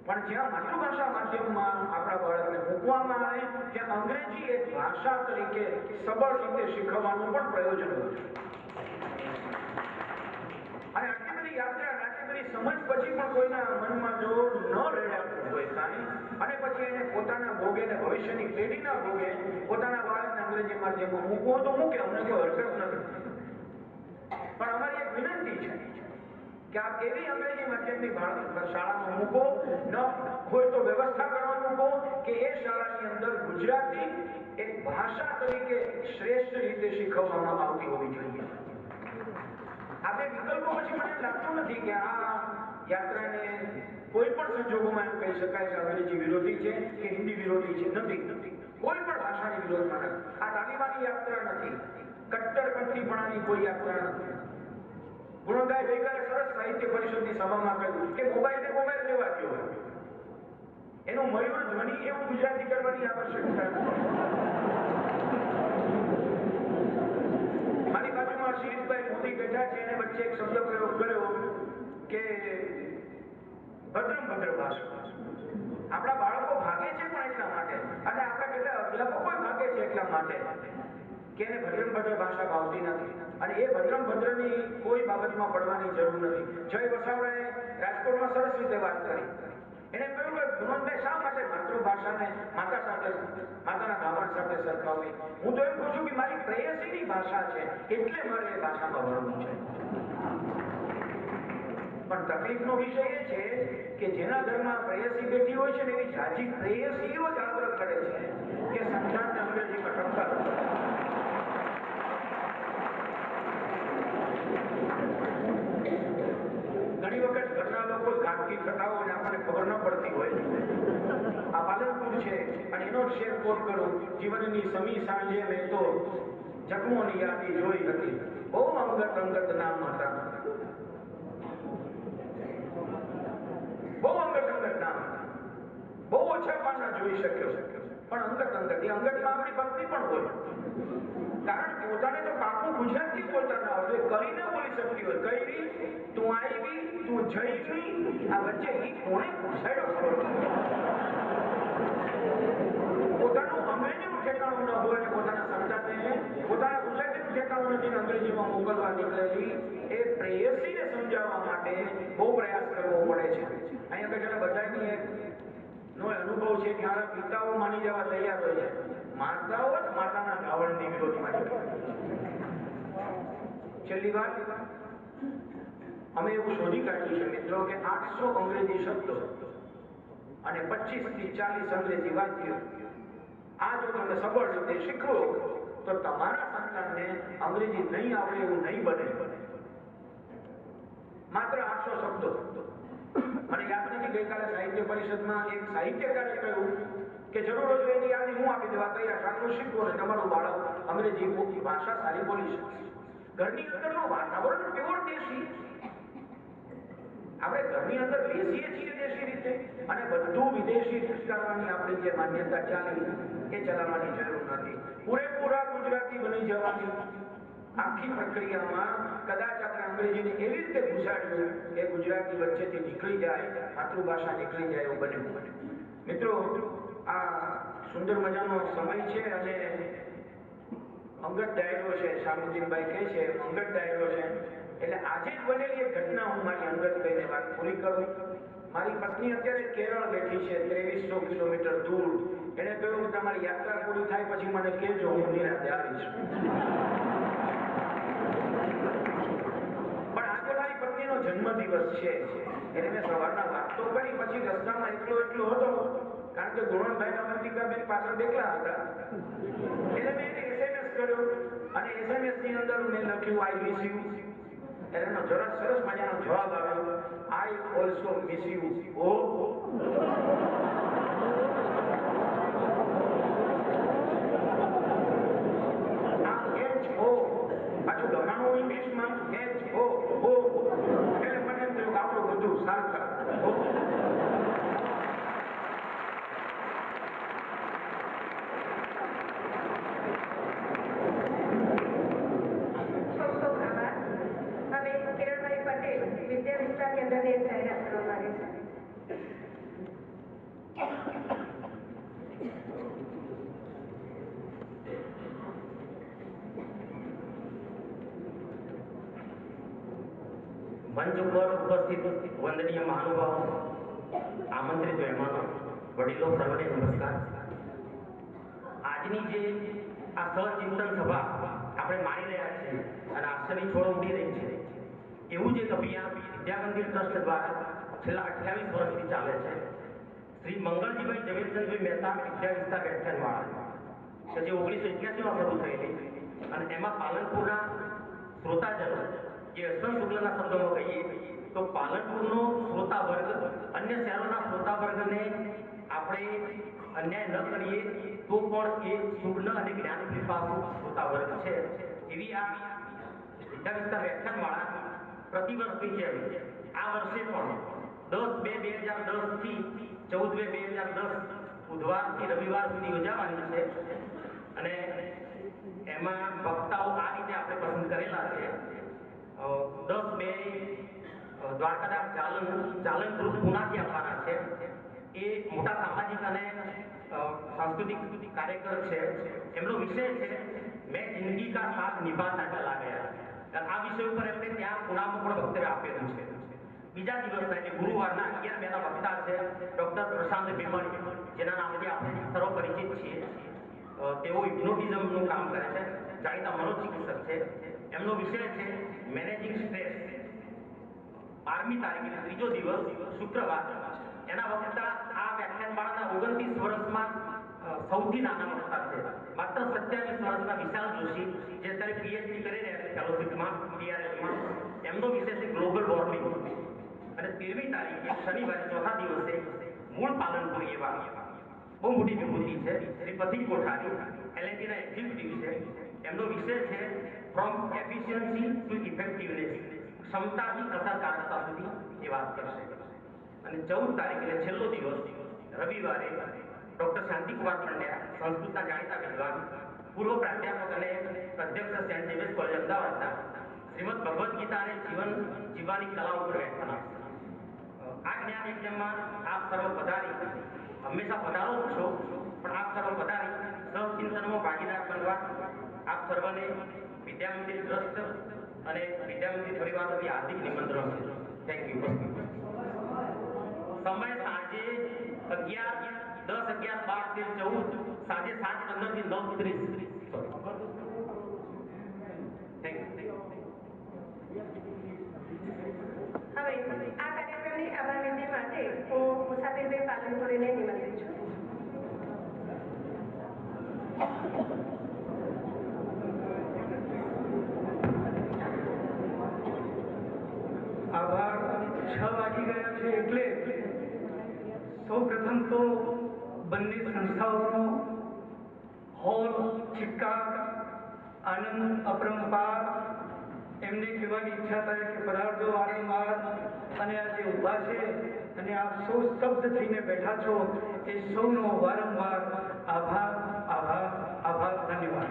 પણ જ્યાં માતૃભાષા માધ્યમમાં આપણા બાળકને મૂકવામાં આવે ત્યાં અંગ્રેજી એક ભાષા તરીકે સબળ રીતે શીખવવાનું પણ પ્રયોજન હોય છે. અને આટલી બધી યાત્રા, આટલી બધી સમજ પછી પણ કોઈના મનમાં જો ન રેડાતું હોય કાંઈ, અને પછી એને પોતાના ભોગે ને ભવિષ્યની પેઢીના ભોગે પોતાના બાળકને અંગ્રેજી માધ્યમમાં મૂકવો તો મૂકે, અમને કોઈ હરકત નથી. પણ અમારી એક વિનંતી છે કે આપ એવી અંગ્રેજી માધ્યમની શાળામાં મૂકો, ન હોય તો વ્યવસ્થા કરવા મૂકો કે એ શાળાની અંદર ગુજરાતી એક ભાષા તરીકે શ્રેષ્ઠ રીતે શીખવવામાં આવતી હોવી જોઈએ. આ બે વિકલ્પો પછી મને લાગતું નથી કે આ યાત્રાને કોઈ પણ સંજોગોમાં એમ કહી શકાય કે અંગ્રેજી વિરોધી છે કે હિન્દી વિરોધી છે. નથી. કોઈ પણ ભાષાની વિરોધમાં નથી. આ તાલીમાની યાત્રા નથી, કટ્ટરપંથીપણાની કોઈ યાત્રા નથી. ગુણોદય ગઈકાલે સરસ સાહિત્ય પરિષદની સભામાં કહ્યું કે મોબાઈલ લેવા દો, એનું મયુર ધ્વનિ એવું ગુજરાતી કરવાની આવશ્યકતા નથી. મારી બાજુમાં શિરીષભાઈ મોદી બેઠા છે, એને વચ્ચે એક શબ્દ પ્રયોગ કર્યો કે ભદ્રમ ભદ્ર ભાષા. આપણા બાળકો ભાગે છે પણ એટલા માટે, અને આપણા કેટલા અધ્યાપકો ભાગે છે એટલા માટે કે એને ભદ્રમ ભદ્ર ભાષા ભાવતી નથી. અને એ ભદ્રમ ભદ્રની કોઈ બાબતમાં પડવાની જરૂર નથી. જય વસાવડાએ રાજકોટમાં સરસ રીતે વાત કરી. એને કહ્યું કે ગુણવંતભાઈ શા માટે માતૃભાષાને માતા સાથે, માતાના ગામણ સાથે સરખાવવી? હું તો એમ કહું છું કે મારી પ્રેયસીની ભાષા છે એટલે મારે એ ભાષામાં ભણવું છે. પણ તકલીફનો વિષય એ છે કે જેના ઘરમાં પ્રેયસી બેઠી હોય છે ને એવી જાજી પ્રેયસીઓ જ આગ્રહ કરે છે કે સંતાનને અંગ્રેજીમાં ટપકા. ઘણી વખત ઘરના લોકો ગાંઠી થતા હોય અને આપણને ખબર ન પડતી હોય. આ પાલનપુર છે અને એનો શેર કોટ કરું. જીવનની સમી સાંજે મેં તો જખમોની યાદી જોઈ હતી, બહુ અંગત નામ હતા, બહુ અંગત નામ, બહુ ઓછા પાના જોઈ શક્યો. પણ અંગત એ અંગતમાં આપણી ભક્તિ પણ હોય. કારણ કે પોતાને તો પાકું ગુજરાતી બોલતા ના હોય, કરીને બોલી શકતી હોય. કઈ તું આવી, તું જઈ, આ વચ્ચે ઈ કોણે પૂછાડ્યો ખબર? પોતાનું અંગ્રેજીનું ઠેકાણું ન હોય અને પોતાના સંતાનને પોતાના ગુજરાતીનું ઠેકાણું નથી અંગ્રેજીમાં મોકલવા નીકળેલી એ પ્રેયસીને સમજાવવા માટે બહુ પ્રયાસ કરવો પડે છે. અહીંયા આગળ બધાની એક નો અનુભવ છે કે આ પિતાઓ માની જવા તૈયાર હોય છે, માતાઓ જ માતાના ગાવણની વિરોધમાં છે. છેલ્લી વાત, અમે એવું શોધી કાઢ્યું છે મિત્રો કે 800 અંગ્રેજી શબ્દો અને 25 થી 40 અંગ્રેજી વાક્યો આ જો તમે સબળ રીતે શીખવો તો તમારા સંતાનને અંગ્રેજી નહીં આવડે એવું નહીં બને. માત્ર 800 શબ્દો. અને યાદ નથી ગઈકાલે સાહિત્ય પરિષદમાં એક સાહિત્યકારે કહ્યું કે જરૂર હોય એની યાદી હું આપી દેવા તૈયાર, આટલું શીખવો ને તમારું બાળક અંગ્રેજી ભાષા સારી બોલી શકશે. ઘરની અંદરનું વાતાવરણ પ્યોર દેશી. આપણે ઘરની અંદર બેસીએ છીએ દેશી રીતે અને બધું વિદેશી કરવાની આપણી જે માન્યતા ચાલી એ ચલાવવાની જરૂર નથી. પૂરેપૂરા ગુજરાતી બની જવાની આખી પ્રક્રિયામાં કદાચ આપણે અંગ્રેજીને એવી રીતે ઘુસાડ્યું કે ગુજરાતી વચ્ચેથી નીકળી જાય, માતૃભાષા નીકળી જાય એવું બન્યું. મિત્રો, આ સુંદર મજાનો સમય છે અને અંગત ડાયરો છે. શામુદ્દીનભાઈ કહે છે અંગત ડાયરો છે એટલે આજે જ બનેલી એક ઘટના હું મારી અંગત કહીને વાત પૂરી કરું. મારી પત્ની અત્યારે કેરળ બેઠી છે 2300 કિલોમીટર દૂર. એને કહ્યું કે તમારી યાત્રા પૂરી થાય પછી મને કહેજો, હું નિરાંતે આવીશ. પણ આજે મારી પત્નીનો જન્મદિવસ છે એટલે મેં સવારના વાત તો કરી, પછી રસ્તામાં એકલો હતો કારણ કે ગુણવંતભાઈ અમંતિકાબેન પાછળ બેઠા હતા એટલે મેં એને SMS કર્યો અને SMS ની અંદર મેં લખ્યું આઈ મિસ યુ. એનો જરા સરસ મજાનો જવાબ આવ્યો, આઈ ઓલ્સો મિસ યુ. ઓ પાછું લખાણું ઇંગ્લિશમાં HO એટલે મને એમ થયું આપણું બધું સાર્થક. વિદ્યા વિસ્તાર કેન્દ્રની એક જાહેરાત કરવા માંગે છે. મંચ ઉપર ઉપસ્થિત વંદનીય મહાનુભાવો, આમંત્રિત મહેમાનો, વડીલો, સર્વને નમસ્કાર. આજની જે આ સહચિંતન સભા આપણે માણી રહ્યા છીએ અને આશ્ચર્ય છોડો ઉડી રહી છે, એવું જ એક અભિયાન વિદ્યામંદિર ટ્રસ્ટ દ્વારા છેલ્લા 28 વર્ષથી ચાલે છે. શ્રી મંગળજીભાઈ ઝવેરચંદભાઈ મહેતા વિદ્યા વિસ્તાર વ્યાખ્યાનમાળા કે જે 1981માં શરૂ થયેલી અને એમાં પાલનપુરના શ્રોતાજનો, જે અસન શુક્લના શબ્દોમાં કહીએ તો પાલનપુરનો શ્રોતા વર્ગ અન્ય શહેરોના શ્રોતા વર્ગને આપણે અન્યાય ન કરીએ તો પણ એ શુભ્ન અને જ્ઞાન પીપાસુ શ્રોતા વર્ગ છે. એવી આ વિદ્યા વિસ્તાર વ્યાખ્યાનમાળા પ્રતિવર્ષની જેમ આ વર્ષે પણ 10/2/2010 થી 14/2/2010 બુધવારથી રવિવાર સુધી યોજાવાની છે. અને એમાં વક્તાઓ આ રીતે આપણે પસંદ કરેલા છે. 10/2 દ્વારકાદાસ ચાલન ગ્રુપ પુનાથી આપવાના છે. એ મોટા સામાજિક અને સાંસ્કૃતિક કાર્યકર છે. એમનો વિષય છે મેં જિંદગી કા સાથ નિભાતા ચલા ગયા. આ વિષય ઉપર એમણે ત્યાં પુનામાં પણ વક્તવ્ય આપેલું છે. બીજા દિવસના એટલે ગુરુવારના 11/2ના વક્તા છે ડોક્ટર પ્રશાંત ભીમણી, જેના નામથી આપણે સર્વ પરિચિત છીએ. તેઓ હિપ્નોટિઝમનું કામ કરે છે, જાણીતા મનોચિકિત્સક છે. એમનો વિષય છે મેનેજિંગ સ્ટ્રેસ. 12મી તારીખે ત્રીજો દિવસ શુક્રવાર. એના વક્તા આ વ્યાખ્યાનમાળાના 29 વર્ષમાં સૌથી નાના વક્તા છે, માત્ર 27 વર્ષના વિશાલ જોશી, જે અત્યારે પીએચડી કરી રહ્યા છે ફેલોશિપમાં TRLમાં. એમનો વિષય છે ગ્લોબલ વોર્મિંગ. અને 13મી તારીખે શનિવારે ચોથા દિવસે મૂળ પાલનપુર એવા બહુ મોટી વિભૂતિ છે શ્રી પથિક કોઠારી, LNTના એક્ઝિક્યુટિવ છે. એમનો વિષય છે ફ્રોમ એફિશિયન્સી ટુ ઇફેક્ટિવનેસ, ક્ષમતાથી અસરકારકતા સુધી એ વાત કરશે. અને 14 તારીખે એટલે છેલ્લો દિવસ રવિવારે ડોક્ટર શાંતિકુમાર પંડ્યા, સંસ્કૃતના જાણીતા વિદ્વાન, પૂર્વ પ્રાધ્યાપક અને અધ્યક્ષ સેન્ટ ઝેવિયર્સ કોલેજ અમદાવાદના, શ્રીમદ ભગવદ્ ગીતા અને જીવન જીવવાની કલા ઉપર વ્યાખ્યાન આપશે. આ જ્ઞાન યજ્ઞમાં આપ સર્વ પધારી, હંમેશા પધારો જ છો, પણ આપ સર્વ પધારી સહચિંતનમાં ભાગીદાર બનવા આપ સર્વને વિદ્યામંદિર ટ્રસ્ટ અને વિદ્યામંદિર પરિવાર વતી હાર્દિક નિમંત્રણ છે. Thank you. સમય સાંજે 11, 10, 11, 12, 13, 14, સાંજે 7:15 થી 9:30. Thank you. હવે આ કાર્યક્રમની આભાર વિધિ માટે હું મુસાફિરભાઈ પાલનપુરીને નિમંત્રિત છું. આભાર. 6 વાગી ગયા છે એટલે સૌ પ્રથમ તો બંને સંસ્થાઓનો હોલ ચિત્કાર આનંદ અપરંપાર એમને કહેવાની ઈચ્છા થાય કે પધારજો વારંવાર. અને આ જે ઊભા છે અને આપ સૌ શબ્દ થઈને બેઠા છો એ સૌનો વારંવાર આભાર આભાર આભાર. ધન્યવાદ.